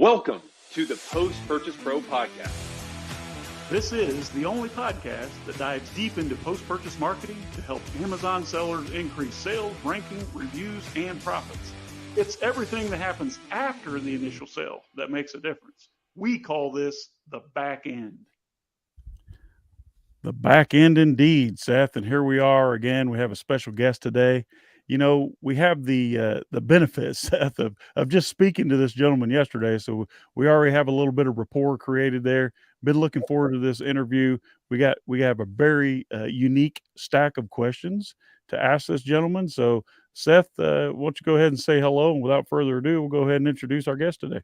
Welcome to the Post-Purchase Pro Podcast. This is the only podcast that dives deep into post-purchase marketing to help Amazon sellers increase sales, ranking, reviews, and profits. It's everything that happens after the initial sale that makes a difference. We call this the back end. The back end indeed, Seth. And here we are again. We have a special guest today. You know, we have the benefit, Seth, of just speaking to this gentleman yesterday. So we already have a little bit of rapport created there. Been looking forward to this interview. We have a very unique stack of questions to ask this gentleman. So Seth, why don't you go ahead and say hello? And without further ado, we'll go ahead and introduce our guest today.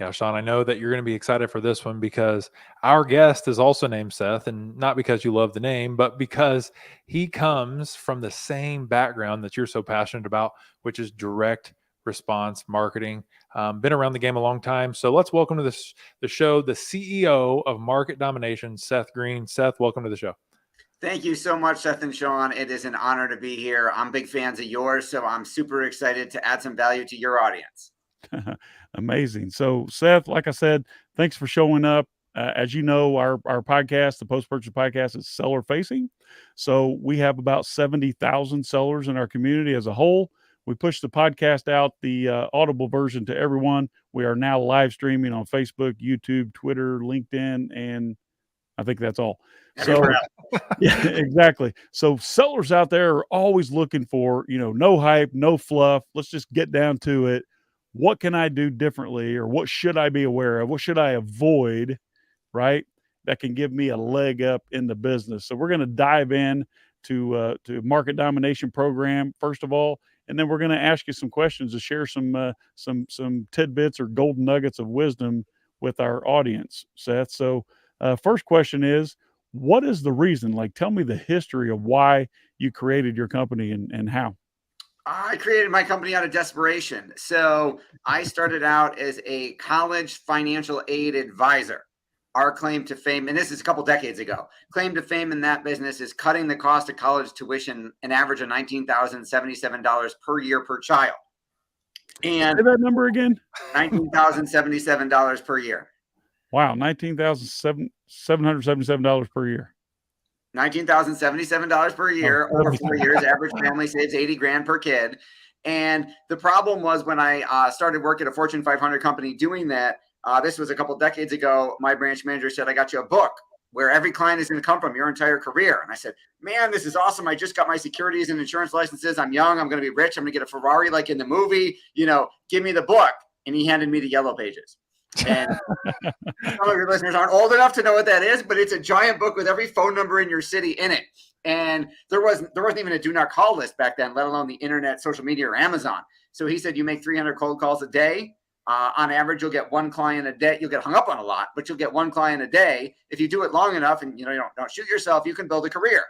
Yeah, Sean, I know that you're going to be excited for this one because our guest is also named Seth, and not because you love the name, but because he comes from the same background that you're so passionate about, which is direct response marketing. Been around the game a long time. So let's welcome to the show, the CEO of Market Domination, Seth Greene. Seth, welcome to the show. Thank you so much, Seth and Sean. It is an honor to be here. I'm big fans of yours, so I'm super excited to add some value to your audience. Amazing. So Seth, like I said, thanks for showing up. As you know, our podcast, the Post-Purchase Podcast, is seller facing. So we have about 70,000 sellers in our community as a whole. We push the podcast out, the audible version, to everyone. We are now live streaming on Facebook, YouTube, Twitter, LinkedIn, and I think that's all. So yeah, exactly. So sellers out there are always looking for, no hype, no fluff. Let's just get down to it. What can I do differently, or what should I be aware of? What should I avoid, right? That can give me a leg up in the business. So we're going to dive in to Market Domination program, first of all, and then we're going to ask you some questions to share some tidbits or golden nuggets of wisdom with our audience, Seth. So first question is, what is the reason? Like, tell me the history of why you created your company and how. I created my company out of desperation. So I started out as a college financial aid advisor. Our claim to fame, and this is a couple decades ago, claim to fame in that business is cutting the cost of college tuition an average of $19,077 per year per child. And say that number again? $19,077 per year. Wow, $19,777 per year. $19,077 per year over 4 years. Average family saves 80 grand per kid. And the problem was when I started work at a Fortune 500 company doing that, this was a couple decades ago, my branch manager said, I got you a book where every client is going to come from your entire career. And I said, man, this is awesome. I just got my securities and insurance licenses. I'm young. I'm going to be rich. I'm going to get a Ferrari like in the movie. Give me the book. And he handed me the Yellow Pages. And some of your listeners aren't old enough to know what that is, but it's a giant book with every phone number in your city in it. And there wasn't even a do not call list back then, let alone the internet, social media, or Amazon. So he said, you make 300 cold calls a day. On average, you'll get one client a day. You'll get hung up on a lot, but you'll get one client a day. If you do it long enough and you don't shoot yourself, you can build a career.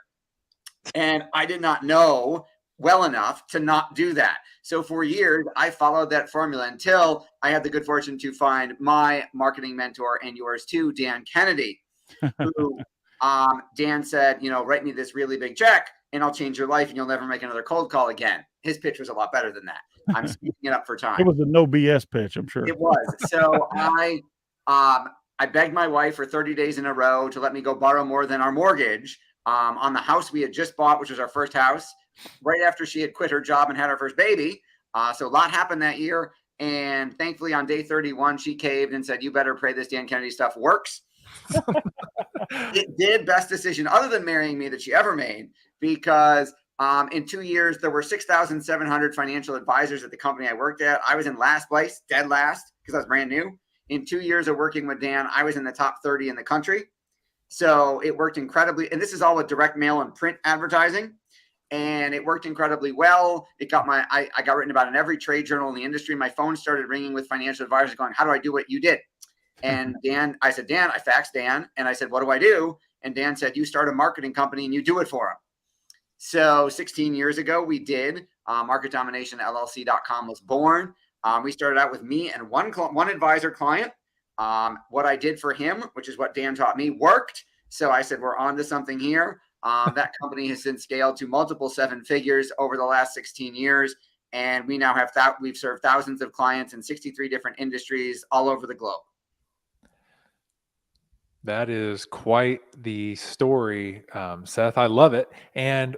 And I did not know well enough to not do that. So for years, I followed that formula until I had the good fortune to find my marketing mentor and yours too, Dan Kennedy, who Dan said, write me this really big check and I'll change your life and you'll never make another cold call again. His pitch was a lot better than that. I'm speaking it up for time. It was a no BS pitch, I'm sure. It was. So I begged my wife for 30 days in a row to let me go borrow more than our mortgage on the house we had just bought, which was our first house, right after she had quit her job and had our first baby. So a lot happened that year. And thankfully on day 31, she caved and said, you better pray this Dan Kennedy stuff works. It did. Best decision other than marrying me that she ever made, because in 2 years, there were 6,700 financial advisors at the company I worked at. I was in last place, dead last, because I was brand new. In 2 years of working with Dan, I was in the top 30 in the country. So it worked incredibly. And this is all with direct mail and print advertising. And it worked incredibly well. It got I got written about in every trade journal in the industry. My phone started ringing with financial advisors going, how do I do what you did? And I said, Dan, I faxed Dan. And I said, what do I do? And Dan said, you start a marketing company and you do it for them. So 16 years ago, we did. Market Domination LLC.com was born. We started out with me and one advisor client. What I did for him, which is what Dan taught me, worked. So I said, we're on to something here. That company has since scaled to multiple seven figures over the last 16 years. And we now have we've served thousands of clients in 63 different industries all over the globe. That is quite the story, Seth. I love it. And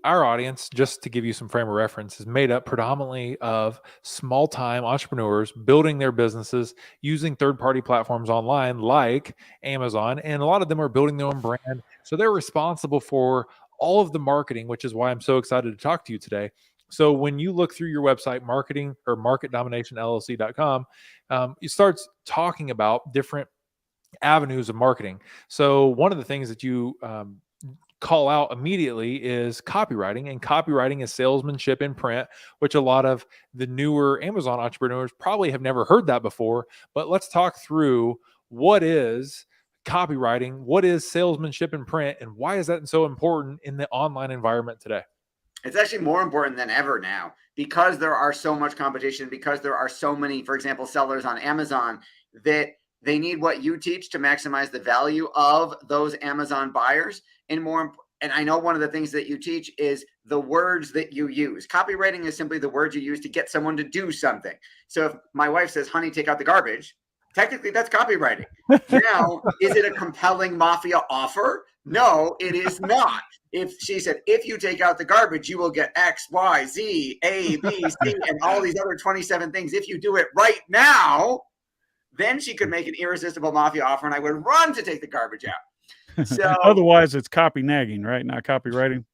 our audience, just to give you some frame of reference, is made up predominantly of small-time entrepreneurs building their businesses using third-party platforms online like Amazon. And a lot of them are building their own brand. So they're responsible for all of the marketing, which is why I'm so excited to talk to you today. So when you look through your website, marketing or marketdominationllc.com, it starts talking about different avenues of marketing. So one of the things that you call out immediately is copywriting, and copywriting is salesmanship in print, which a lot of the newer Amazon entrepreneurs probably have never heard that before. But let's talk through what is copywriting, what is salesmanship in print, and why is that so important in the online environment today? It's actually more important than ever now because there are so much competition, because there are so many, for example, sellers on Amazon that they need what you teach to maximize the value of those Amazon buyers. And I know one of the things that you teach is the words that you use. Copywriting is simply the words you use to get someone to do something. So if my wife says, honey, take out the garbage, technically that's copywriting. Now, is it a compelling mafia offer? No, it is not. If she said, if you take out the garbage, you will get X, Y, Z, A, B, C, and all these other 27 things. If you do it right now, then she could make an irresistible mafia offer and I would run to take the garbage out. So Otherwise, it's copy nagging, right? Not copywriting.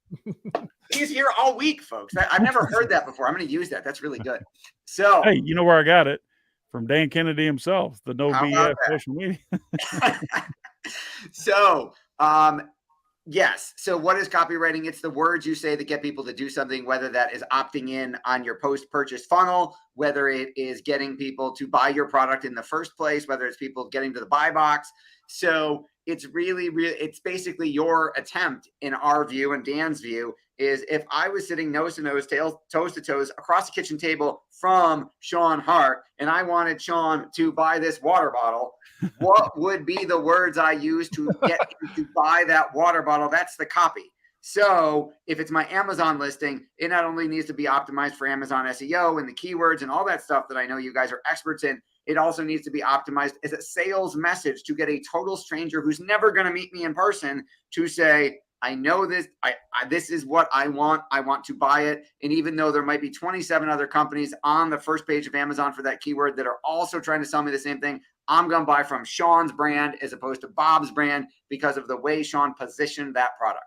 He's here all week, folks. I've never heard that before. I'm going to use that. That's really good. So, hey, you know where I got it? From Dan Kennedy himself, the no BS social media. So, yes. So what is copywriting? It's the words you say that get people to do something, whether that is opting in on your post-purchase funnel, whether it is getting people to buy your product in the first place, whether it's people getting to the buy box. So it's really, it's basically your attempt, in our view and Dan's view, is if I was sitting nose to nose, toes to toes across the kitchen table from Sean Hart, and I wanted Sean to buy this water bottle, what would be the words I use to get him to buy that water bottle? That's the copy. So if it's my Amazon listing, it not only needs to be optimized for Amazon SEO and the keywords and all that stuff that I know you guys are experts in, it also needs to be optimized as a sales message to get a total stranger who's never going to meet me in person to say, I know this, this is what I want to buy it. And even though there might be 27 other companies on the first page of Amazon for that keyword that are also trying to sell me the same thing, I'm going to buy from Sean's brand as opposed to Bob's brand because of the way Sean positioned that product.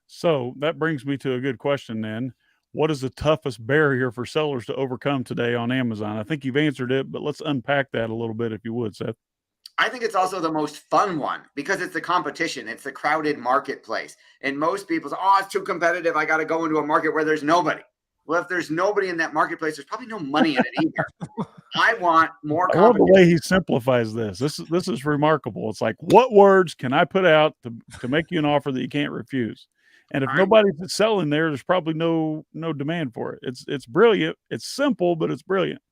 So that brings me to a good question then. What is the toughest barrier for sellers to overcome today on Amazon? I think you've answered it, but let's unpack that a little bit if you would, Seth. I think it's also the most fun one because it's the competition. It's the crowded marketplace. And most people say, oh, it's too competitive. I got to go into a market where there's nobody. Well, if there's nobody in that marketplace, there's probably no money in it either. I want more competition. I love the way he simplifies this. This is remarkable. It's like, what words can I put out to make you an offer that you can't refuse? And if nobody's selling there's probably no demand for it. It's brilliant. It's simple, but it's brilliant.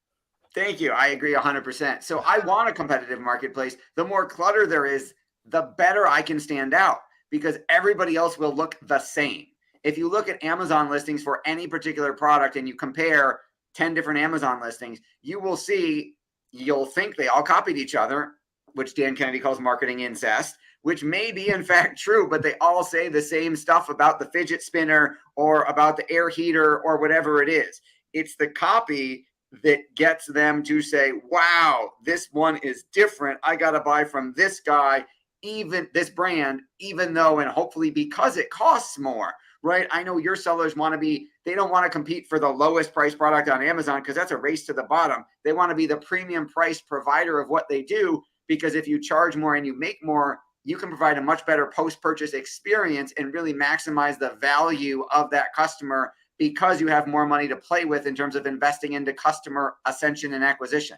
Thank you. I agree 100%. So I want a competitive marketplace. The more clutter there is, the better I can stand out because everybody else will look the same. If you look at Amazon listings for any particular product and you compare 10 different Amazon listings, you will see, you'll think they all copied each other, which Dan Kennedy calls marketing incest, which may be in fact true, but they all say the same stuff about the fidget spinner or about the air heater or whatever it is. It's the copy that gets them to say, wow, this one is different. I got to buy from this guy, even this brand, even though, and hopefully because it costs more, right? I know your sellers they don't want to compete for the lowest price product on Amazon because that's a race to the bottom. They want to be the premium price provider of what they do, because if you charge more and you make more, you can provide a much better post-purchase experience and really maximize the value of that customer because you have more money to play with in terms of investing into customer ascension and acquisition.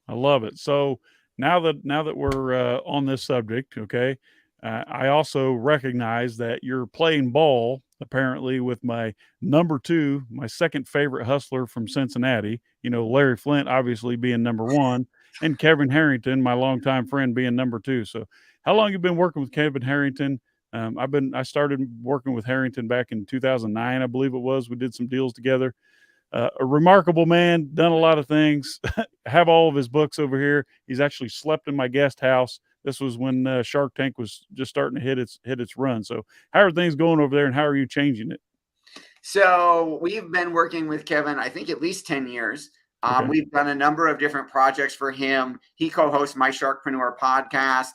I love it. So now that we're on this subject, okay, I also recognize that you're playing ball apparently with my number 2, my second favorite hustler from Cincinnati, Larry Flint obviously being number 1 and Kevin Harrington, my longtime friend, being number 2. So how long have you been working with Kevin Harrington? I started working with Harrington back in 2009, I believe it was. We did some deals together. a remarkable man, done a lot of things. Have all of his books over here. He's actually slept in my guest house. This was when Shark Tank was just starting to hit its run. So how are things going over there, and how are you changing it? So we've been working with Kevin, I think at least 10 years. Okay. We've done a number of different projects for him. He co-hosts My Sharkpreneur podcast.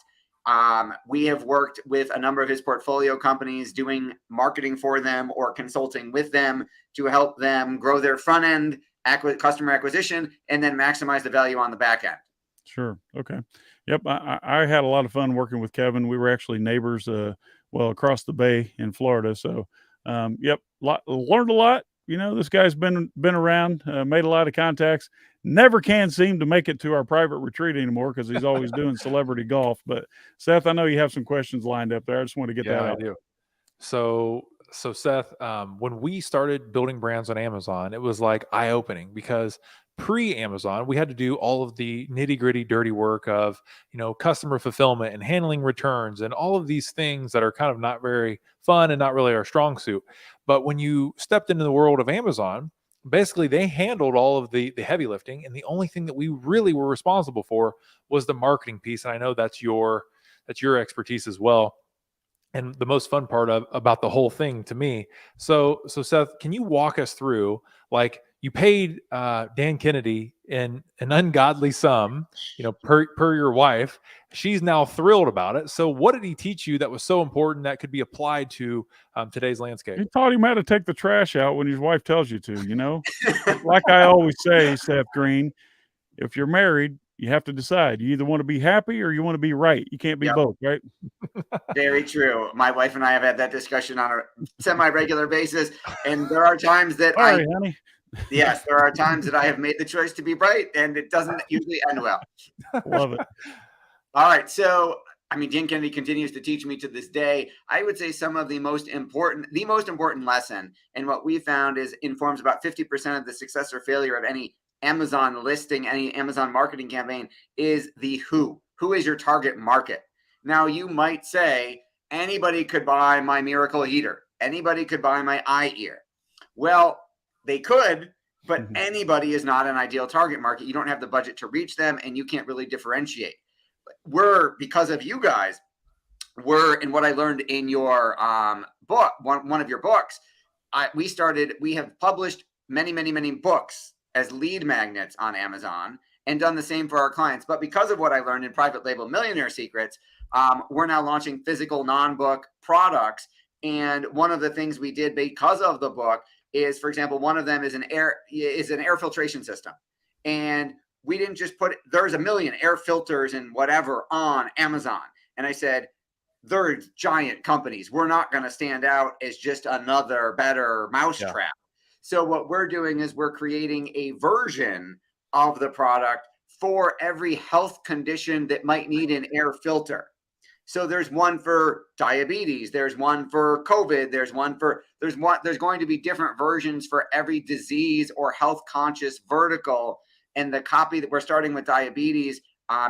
We have worked with a number of his portfolio companies doing marketing for them or consulting with them to help them grow their front end customer acquisition and then maximize the value on the back end. Sure. Okay. Yep. I had a lot of fun working with Kevin. We were actually neighbors, across the bay in Florida. So, yep, learned a lot. This guy's been around, made a lot of contacts. Never can seem to make it to our private retreat anymore because he's always doing celebrity golf. But Seth, I know you have some questions lined up there. I just want to get that out. I do. So Seth, when we started building brands on Amazon, it was like eye-opening because pre-Amazon, we had to do all of the nitty-gritty dirty work of, customer fulfillment and handling returns and all of these things that are kind of not very fun and not really our strong suit. But when you stepped into the world of Amazon, basically they handled all of the heavy lifting, and the only thing that we really were responsible for was the marketing piece. And I know that's your expertise as well. And the most fun part about the whole thing to me. So Seth, can you walk us through, like, you paid Dan Kennedy an ungodly sum, per your wife. She's now thrilled about it. So what did he teach you that was so important that could be applied to today's landscape? He taught him how to take the trash out when his wife tells you to, Like I always say, Seth Greene, if you're married, you have to decide. You either want to be happy or you want to be right. You can't be both, right? Very true. My wife and I have had that discussion on a semi-regular basis. And there are times that Sorry, honey. Yes, there are times that I have made the choice to be bright, and it doesn't usually end well. Love it. All right. So, Dan Kennedy continues to teach me to this day. I would say some of the most important lesson, and what we found is informs about 50% of the success or failure of any Amazon listing, any Amazon marketing campaign, is the who. Who is your target market? Now, you might say anybody could buy my miracle heater. Anybody could buy my eye ear. Well, they could, but anybody is not an ideal target market. You don't have the budget to reach them, and you can't really differentiate. Because of you guys, and what I learned in your book, one of your books, we have published many, many, many books as lead magnets on Amazon and done the same for our clients. But because of what I learned in Private Label Millionaire Secrets, we're now launching physical non-book products. And one of the things we did because of the book is, for example, one of them is an air filtration system. And we didn't just there's a million air filters and whatever on Amazon. And I said, they're giant companies. We're not going to stand out as just another better mousetrap. So what we're doing is we're creating a version of the product for every health condition that might need an air filter. So there's one for diabetes, there's one for COVID, there's going to be different versions for every disease or health conscious vertical. And the copy that we're starting with diabetes,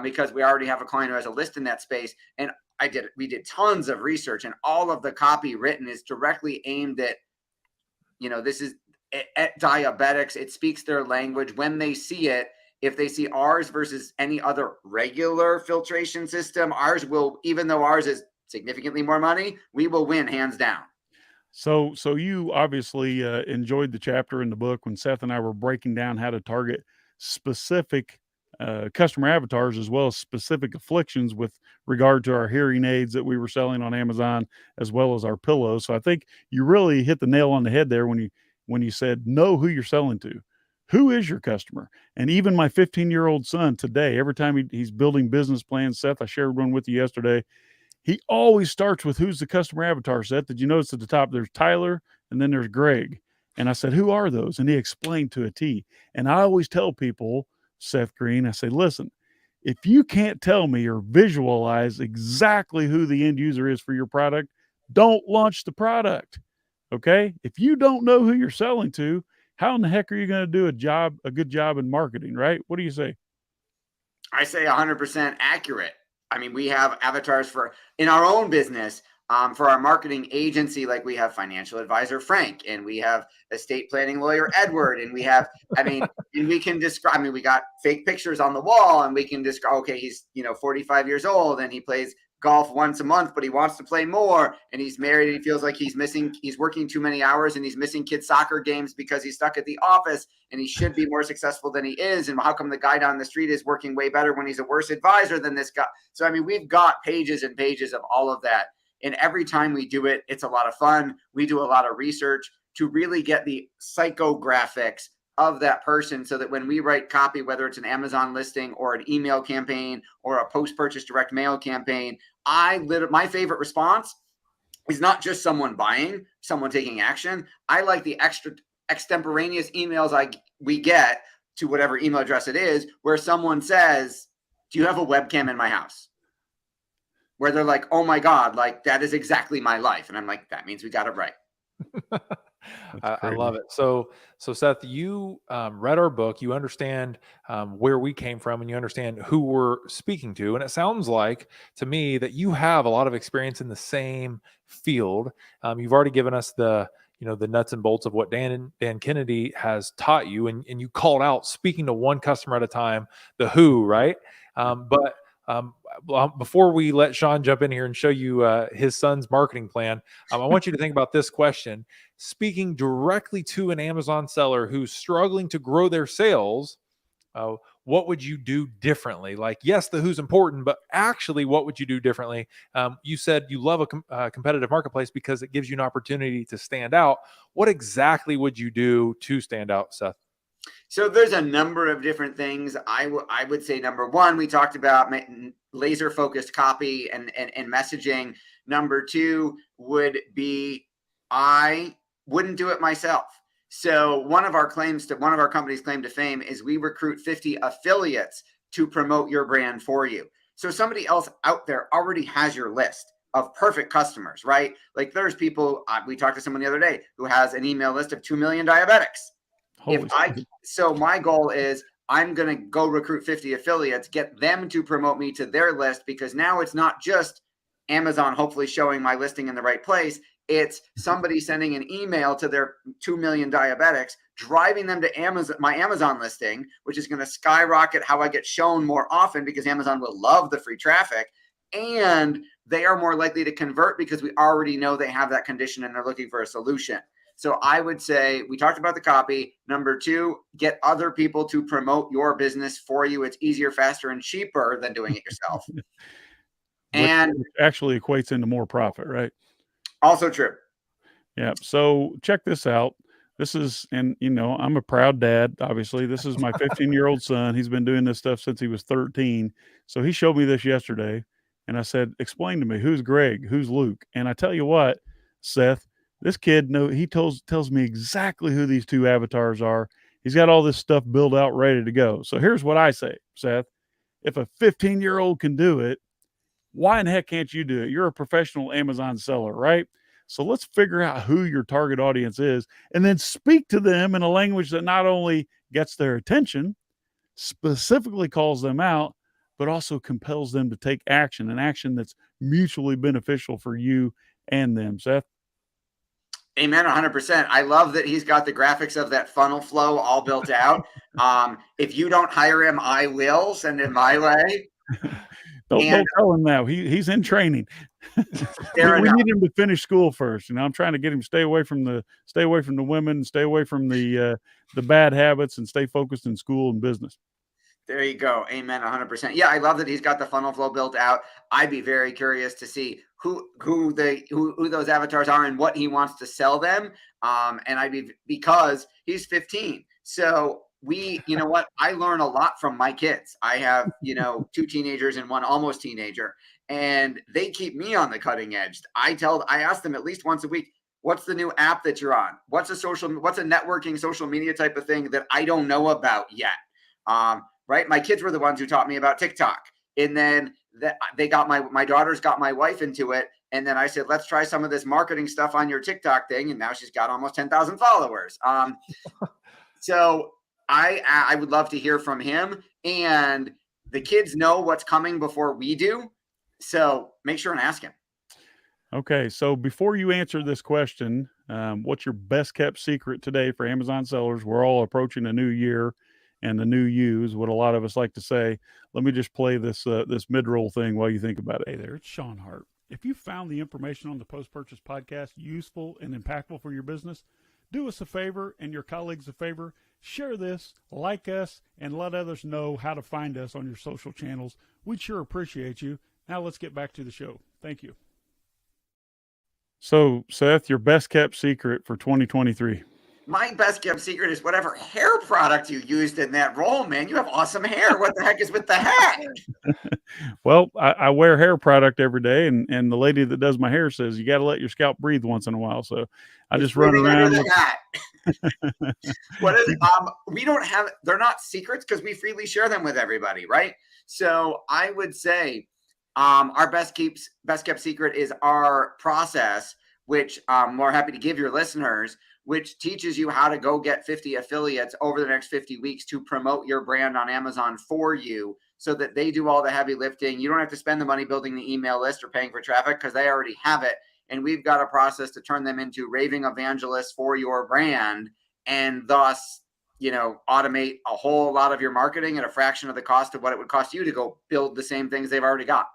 because we already have a client who has a list in that space. And we did tons of research, and all of the copy written is directly aimed at, this is at diabetics. It speaks their language. When they see it, if they see ours versus any other regular filtration system, ours will, even though ours is significantly more money, we will win hands down. So you obviously enjoyed the chapter in the book when Seth and I were breaking down how to target specific customer avatars as well as specific afflictions with regard to our hearing aids that we were selling on Amazon, as well as our pillows. So I think you really hit the nail on the head there when you said, know who you're selling to. Who is your customer? And even my 15-year-old son today, every time he's building business plans, Seth, I shared one with you yesterday, he always starts with who's the customer avatar, Seth. Did you notice at the top there's Tyler and then there's Greg? And I said, who are those? And he explained to a T. And I always tell people, Seth Greene, I say, listen, if you can't tell me or visualize exactly who the end user is for your product, don't launch the product. Okay? If you don't know who you're selling to, how in the heck are you going to do a good job in marketing, right? What do you say? I say 100% accurate. We have avatars in our own business. For our marketing agency, like we have financial advisor Frank, and we have estate planning lawyer Edward, and we have, and we can describe, we got fake pictures on the wall, and we can describe, okay, he's 45 years old and he plays golf once a month, but he wants to play more, and he's married and he feels like he's working too many hours and he's missing kids' soccer games because he's stuck at the office, and he should be more successful than he is. And how come the guy down the street is working way better when he's a worse advisor than this guy? So, we've got pages and pages of all of that. And every time we do it, it's a lot of fun. We do a lot of research to really get the psychographics of that person, so that when we write copy, whether it's an Amazon listing or an email campaign or a post-purchase direct mail campaign, my favorite response is not just someone buying, someone taking action. I like the extemporaneous emails we get to whatever email address it is, where someone says, "Do you have a webcam in my house?" Where they're like, "Oh my God, like that is exactly my life." And I'm like, that means we got it right. I love it. So Seth, you read our book, you understand where we came from, and you understand who we're speaking to. And it sounds like to me that you have a lot of experience in the same field. You've already given us the nuts and bolts of what Dan Kennedy has taught you, and you called out speaking to one customer at a time, the who, right? But before we let Sean jump in here and show you his son's marketing plan, I want you to think about this question. Speaking directly to an Amazon seller who's struggling to grow their sales, what would you do differently? Like, yes, the who's important, but actually, what would you do differently? You said you love a competitive marketplace because it gives you an opportunity to stand out. What exactly would you do to stand out, Seth? So there's a number of different things. I would say, number one, we talked about laser focused copy and messaging. Number two would be, I wouldn't do it myself. So one of our company's claim to fame is we recruit 50 affiliates to promote your brand for you. So somebody else out there already has your list of perfect customers, right? Like there's people, we talked to someone the other day who has an email list of 2 million diabetics. So my goal is I'm going to go recruit 50 affiliates, get them to promote me to their list, because now it's not just Amazon hopefully showing my listing in the right place. It's somebody sending an email to their 2 million diabetics, driving them to my Amazon listing, which is going to skyrocket how I get shown more often, because Amazon will love the free traffic, and they are more likely to convert because we already know they have that condition and they're looking for a solution. So I would say we talked about the copy. Number two, get other people to promote your business for you. It's easier, faster, and cheaper than doing it yourself. And actually equates into more profit, right? Also true. Yeah. So check this out. This is, and I'm a proud dad, obviously. This is my 15-year-old son. He's been doing this stuff since he was 13. So he showed me this yesterday, and I said, explain to me, who's Greg? Who's Luke? And I tell you what, Seth, this kid tells me exactly who these two avatars are. He's got all this stuff built out, ready to go. So here's what I say, Seth. If a 15-year-old can do it, why in the heck can't you do it? You're a professional Amazon seller, right? So let's figure out who your target audience is, and then speak to them in a language that not only gets their attention, specifically calls them out, but also compels them to take action, an action that's mutually beneficial for you and them, Seth. Amen, 100%. I love that he's got the graphics of that funnel flow all built out. If you don't hire him, I will send him my way. Don't tell him now. He's in training. We need him to finish school first. I'm trying to get him stay away from the women, stay away from the bad habits, and stay focused in school and business. There you go. Amen. 100%. Yeah, I love that he's got the funnel flow built out. I'd be very curious to see who those avatars are and what he wants to sell them. And because he's 15. So you know what? I learn a lot from my kids. I have, 2 teenagers and 1 almost teenager, and they keep me on the cutting edge. I ask them at least once a week, what's the new app that you're on? What's a networking social media type of thing that I don't know about yet? Right. My kids were the ones who taught me about TikTok. And then my daughters got my wife into it. And then I said, let's try some of this marketing stuff on your TikTok thing. And now she's got almost 10,000 followers. So I would love to hear from him, and the kids know what's coming before we do. So make sure and ask him. Okay, so before you answer this question, what's your best kept secret today for Amazon sellers? We're all approaching a new year, and the new you is what a lot of us like to say. Let me just play this mid roll thing while you think about it. Hey there, it's Sean Hart. If you found the information on the Post Purchase Podcast useful and impactful for your business, do us a favor and your colleagues a favor. Share this, like us, and let others know how to find us on your social channels. We'd sure appreciate you. Now let's get back to the show. Thank you. So, Seth, your best kept secret for 2023. My best kept secret is whatever hair product you used in that roll, man. You have awesome hair. What the heck is with the hat? Well, I wear hair product every day, and the lady that does my hair says you got to let your scalp breathe once in a while. So I It's just run breathing around under with the hat. What is we don't have, they're not secrets because we freely share them with everybody, right? So I would say our best kept secret is our process, which we're happy to give your listeners, which teaches you how to go get 50 affiliates over the next 50 weeks to promote your brand on Amazon for you so that they do all the heavy lifting. You don't have to spend the money building the email list or paying for traffic because they already have it. And we've got a process to turn them into raving evangelists for your brand and thus, automate a whole lot of your marketing at a fraction of the cost of what it would cost you to go build the same things they've already got.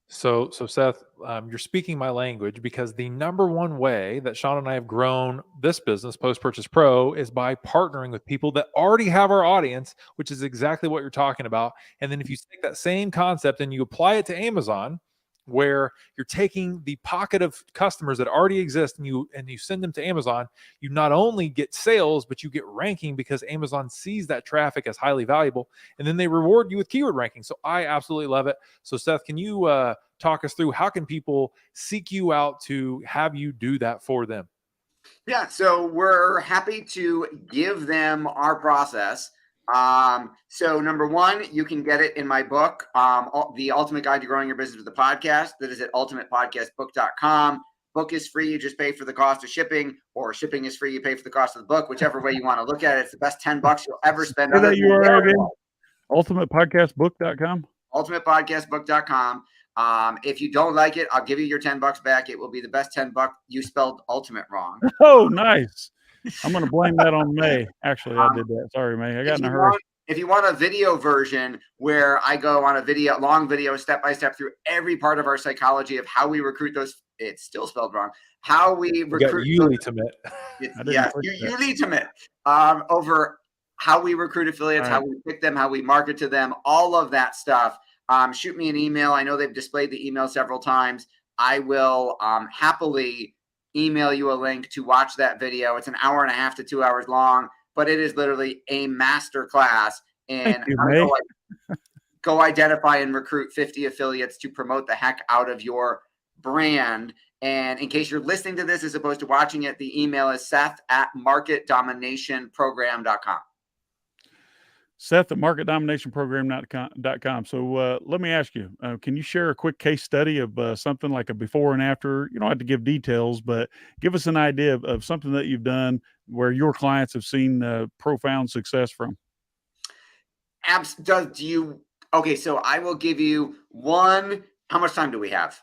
So Seth, you're speaking my language, because the number one way that Sean and I have grown this business, Post Purchase Pro, is by partnering with people that already have our audience, which is exactly what you're talking about. And then if you take that same concept and you apply it to Amazon, where you're taking the pocket of customers that already exist and you send them to Amazon, you not only get sales, but you get ranking because Amazon sees that traffic as highly valuable, and then they reward you with keyword ranking. So I absolutely love it. So Seth, can you talk us through how can people seek you out to have you do that for them? Yeah, so we're happy to give them our process. So number one, you can get it in my book, The Ultimate Guide to Growing Your Business with the Podcast. That is at ultimatepodcastbook.com. Book is free. You just pay for the cost of shipping, or shipping is free. You pay for the cost of the book, whichever way you want to look at it. It's the best $10 you'll ever spend. Say that URL again. ultimatepodcastbook.com. ultimatepodcastbook.com. If you don't like it, I'll give you your $10 back. It will be the best $10. You spelled ultimate wrong. Oh, nice. I'm going to blame that on May. Actually, I did that. Sorry, May. I got in a hurry. If you want a video version where I go on a long video, step by step through every part of our psychology of how we recruit those, it's still spelled wrong. How we recruit. Yes, ultimate. Over how we recruit affiliates, how we pick them, how we market to them, all of that stuff. Shoot me an email. I know they've displayed the email several times. I will happily email you a link to watch that video. It's an hour and a half to 2 hours long, but it is literally a master class in how to go identify and recruit 50 affiliates to promote the heck out of your brand. And in case you're listening to this as opposed to watching it, the email is Seth@marketdominationprogram.com. Seth at marketdominationprogram.com. So let me ask you, can you share a quick case study of something like a before and after? You don't have to give details, but give us an idea of something that you've done where your clients have seen profound success from. Okay, so I will give you one. How much time do we have?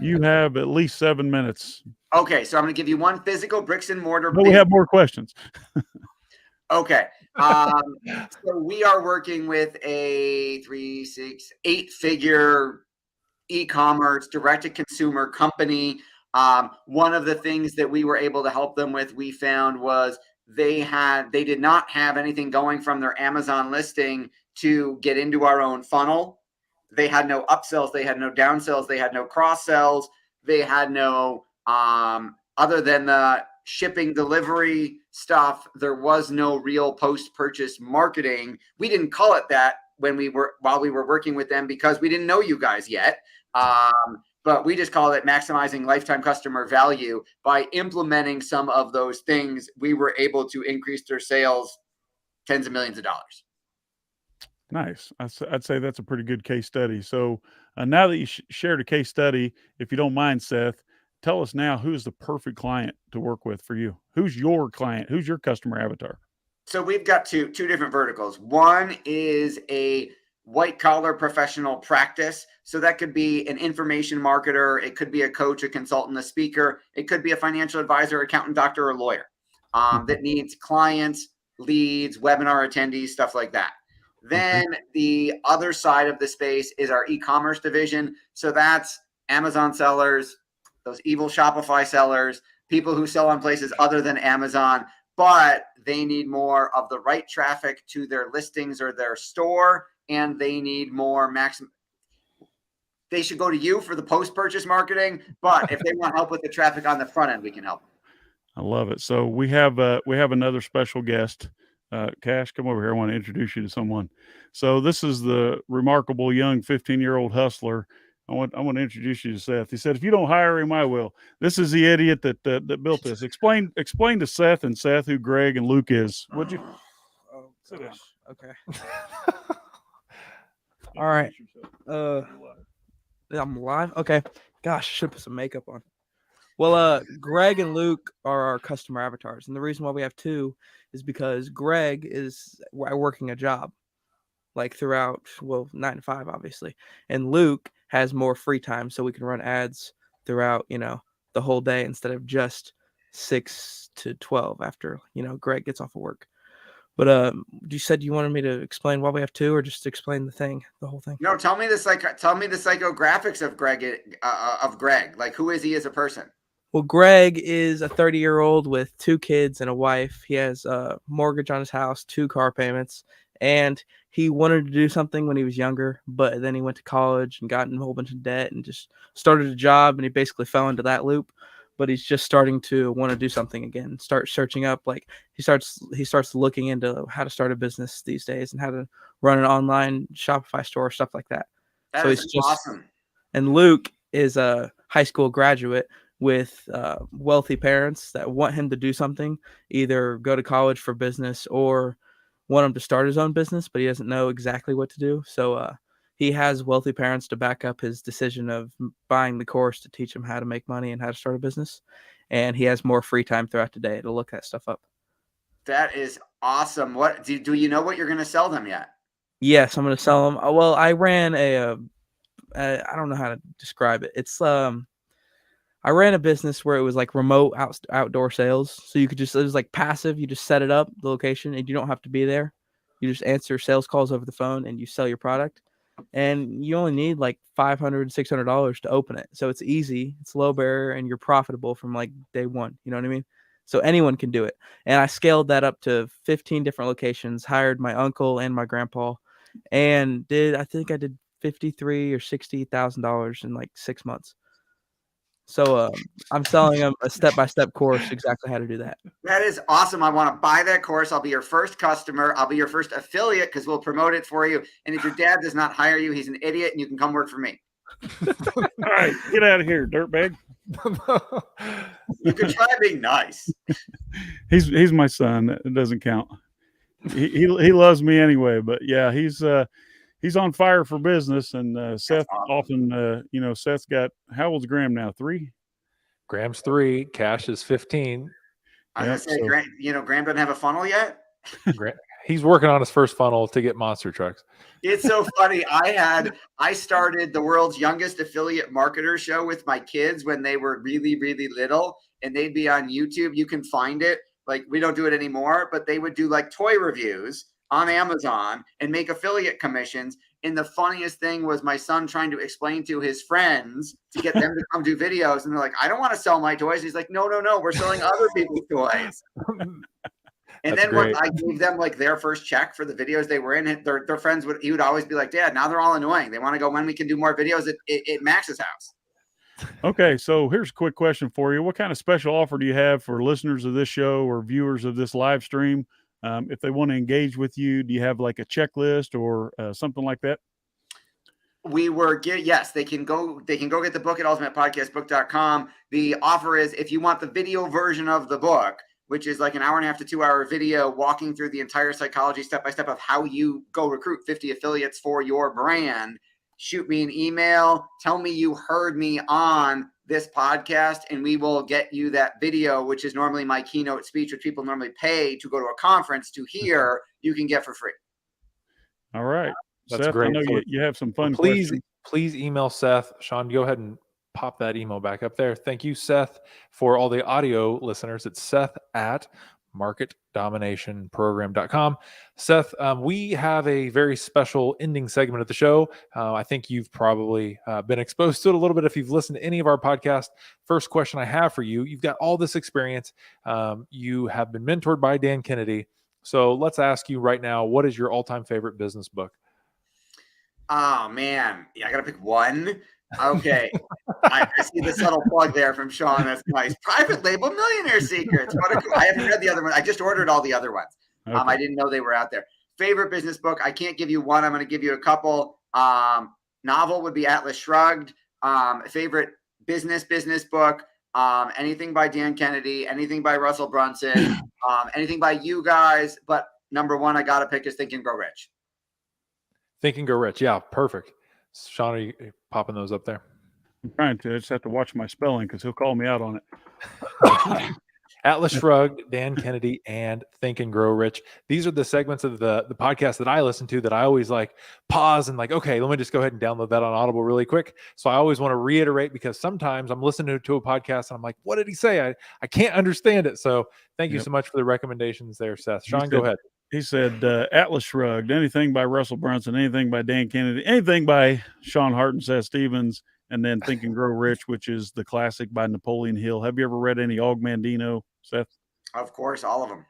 You have at least 7 minutes. Okay, so I'm going to give you one physical bricks and mortar. But we have more questions. Okay. So we are working with a 8-figure e-commerce direct-to-consumer company. One of the things that we were able to help them with, we found, was they did not have anything going from their Amazon listing to get into our own funnel. They had no upsells, they had no downsells, they had no cross sells, they had no other than the shipping delivery stuff, there was no real post-purchase marketing. We didn't call it that while we were working with them because we didn't know you guys yet. But we just call it maximizing lifetime customer value. By implementing some of those things, we were able to increase their sales tens of millions of dollars. Nice. I'd say that's a pretty good case study. So now that you shared a case study, if you don't mind, Seth, tell us now, who's the perfect client to work with for you? Who's your client? Who's your customer avatar? So we've got two different verticals. One is a white collar professional practice. So that could be an information marketer. It could be a coach, a consultant, a speaker. It could be a financial advisor, accountant, doctor, or lawyer that needs clients, leads, webinar attendees, stuff like that. Then the other side of the space is our e-commerce division. So that's Amazon sellers, those evil Shopify sellers, people who sell on places other than Amazon, but they need more of the right traffic to their listings or their store, and they need more maximum. They should go to you for the post-purchase marketing, but if they want help with the traffic on the front end, we can help. I love it. So we have another special guest. Cash, come over here. I want to introduce you to someone. So this is the remarkable young 15-year-old hustler. I want to introduce you to Seth. He said, if you don't hire him, I will. This is the idiot that built this. Explain to Seth who Greg and Luke is. Would you? Oh, gosh. Okay. All right. I'm live. Okay. Gosh, I should put some makeup on. Well, Greg and Luke are our customer avatars, and the reason why we have two is because Greg is working a job, like throughout 9 to 5, obviously, and Luke has more free time, so we can run ads throughout the whole day instead of just 6 to 12 after Greg gets off of work. But you said you wanted me to explain why we have two, or just explain the whole thing? No, tell me the psychographics of Greg. Like, who is he as a person? Well, Greg is a 30-year-old with 2 kids and a wife. He has a mortgage on his house, 2 car payments, and he wanted to do something when he was younger, but then he went to college and got in a whole bunch of debt and just started a job, and he basically fell into that loop. But he's just starting to want to do something again, start searching up. Like he starts looking into how to start a business these days and how to run an online Shopify store, stuff like that. That is awesome. And Luke is a high school graduate with wealthy parents that want him to do something, either go to college for business or want him to start his own business, but he doesn't know exactly what to do. So he has wealthy parents to back up his decision of buying the course to teach him how to make money and how to start a business. And he has more free time throughout the day to look that stuff up. That is awesome. What do you know what you're going to sell them yet? Yes, I'm going to sell them. Well, I ran I don't know how to describe it. It's I ran a business where it was like remote outdoor sales. So you could it was like passive. You just set it up, the location, and you don't have to be there. You just answer sales calls over the phone and you sell your product. And you only need like $500, $600 to open it. So it's easy, it's low barrier, and you're profitable from like day one. You know what I mean? So anyone can do it. And I scaled that up to 15 different locations, hired my uncle and my grandpa, and I think I did $53,000 or $60,000 in like 6 months. So I'm selling them a step-by-step course exactly how to do that. That is awesome. I want to buy that course. I'll be your first customer. I'll be your first affiliate because we'll promote it for you. And if your dad does not hire you, he's an idiot and you can come work for me. All right, get out of here, dirtbag. You could try being nice. He's my son. It doesn't count. He loves me anyway. But yeah, he's on fire for business. And Seth often, Seth's got, how old's Graham now? 3? Graham's 3. Cash is 15. I was going to say, Graham doesn't have a funnel yet. He's working on his first funnel to get monster trucks. It's so funny. I started the world's youngest affiliate marketer show with my kids when they were really, really little, and they'd be on YouTube. You can find it. Like, we don't do it anymore, but they would do like toy reviews on Amazon and make affiliate commissions. And the funniest thing was my son trying to explain to his friends to get them to come do videos. And they're like, I don't want to sell my toys. And he's like, no, we're selling other people's toys. And then when I gave them like their first check for the videos they were in, their friends he would always be like, Dad, now they're all annoying. They want to go when we can do more videos at Max's house. Okay, so here's a quick question for you. What kind of special offer do you have for listeners of this show or viewers of this live stream? If they want to engage with you, do you have like a checklist or something like that? They can go get the book at ultimatepodcastbook.com. The offer is, if you want the video version of the book, which is like an 1.5 to 2 hour video walking through the entire psychology step-by-step of how you go recruit 50 affiliates for your brand, shoot me an email, tell me you heard me on this podcast, and we will get you that video, which is normally my keynote speech, which people normally pay to go to a conference to hear, you can get for free. All right. That's Seth, great. I know So- you have some fun Please, questions. please email Seth. Sean, go ahead and pop that email back up there. Thank you, Seth. For all the audio listeners, it's Seth at marketdominationprogram.com. Seth, we have a very special ending segment of the show. I think you've probably been exposed to it a little bit if you've listened to any of our podcasts. First question I have for you, you've got all this experience. You have been mentored by Dan Kennedy. So let's ask you right now, what is your all-time favorite business book? Oh man, yeah, I gotta pick one. Okay, I see the subtle plug there from Sean. That's nice. Private Label Millionaire Secrets. I haven't read the other one. I just ordered all the other ones. Okay. I didn't know they were out there. Favorite business book? I can't give you one. I'm going to give you a couple. Novel would be Atlas Shrugged. Favorite business book? Anything by Dan Kennedy. Anything by Russell Brunson. Anything by you guys. But number one, I got to pick is Think and Grow Rich. Think and Grow Rich. Yeah, perfect. Sean, are you popping those up there? I'm trying to. I just have to watch my spelling because he'll call me out on it. Atlas Shrugged, Dan Kennedy, and Think and Grow Rich. These are the segments of the podcast that I listen to that I always like pause and like, okay, let me just go ahead and download that on Audible really quick. So I always want to reiterate because sometimes I'm listening to a podcast and I'm like, what did he say? I can't understand it. So thank you so much for the recommendations there, Seth. Sean, go ahead. He said Atlas Shrugged, anything by Russell Brunson, anything by Dan Kennedy, anything by Sean Hart and Seth Stevens, and then Think and Grow Rich, which is the classic by Napoleon Hill. Have you ever read any Og Mandino, Seth? Of course, all of them.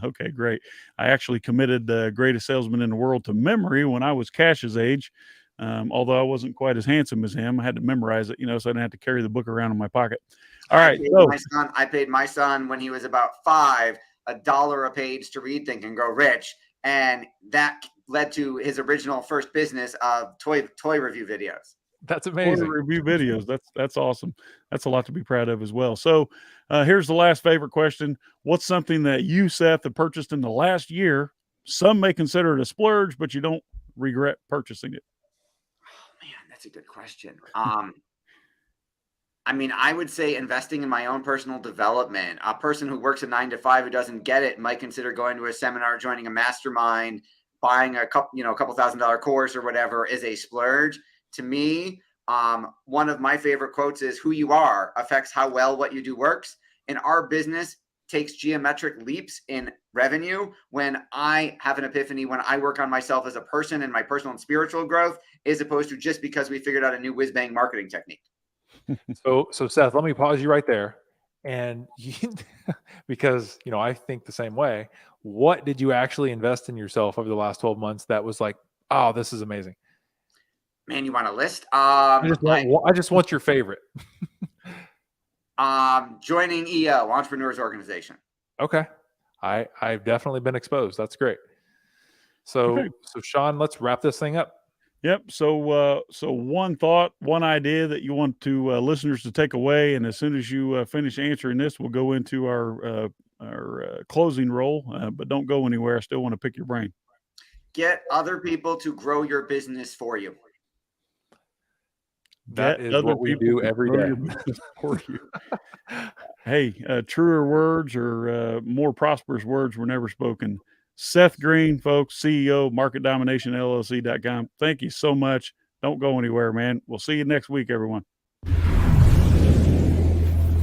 Okay, great. I actually committed the greatest salesman in the world to memory when I was Cash's age. Although I wasn't quite as handsome as him, I had to memorize it, so I didn't have to carry the book around in my pocket. All right. I paid my son when he was about 5 $1 a page to read Think and Grow Rich, and that led to his original first business of toy review videos. That's amazing. Review videos. That's awesome. That's a lot to be proud of as well. So here's the last favorite question. What's something that you, Seth, have purchased in the last year? Some may consider it a splurge, but you don't regret purchasing it. Oh man, that's a good question. I would say investing in my own personal development. A person who works a 9 to 5 who doesn't get it might consider going to a seminar, joining a mastermind, buying a couple $1,000 course or whatever is a splurge. To me, one of my favorite quotes is, "Who you are affects how well what you do works." And our business takes geometric leaps in revenue when I have an epiphany, when I work on myself as a person and my personal and spiritual growth, as opposed to just because we figured out a new whiz-bang marketing technique. So Seth, let me pause you right there. And because, I think the same way, what did you actually invest in yourself over the last 12 months that was like, oh, this is amazing? Man, you want a list? I just want your favorite. Joining EO, Entrepreneurs Organization. Okay. I've definitely been exposed. That's great. So Sean, let's wrap this thing up. Yep. So one thought, one idea that you want to listeners to take away, and as soon as you finish answering this, we'll go into our closing role. But don't go anywhere. I still want to pick your brain. Get other people to grow your business for you. That is what we do every day. For you. Hey, truer words or more prosperous words were never spoken. Seth Greene, folks, CEO, MarketDominationLLC.com. Thank you so much. Don't go anywhere, man. We'll see you next week, everyone.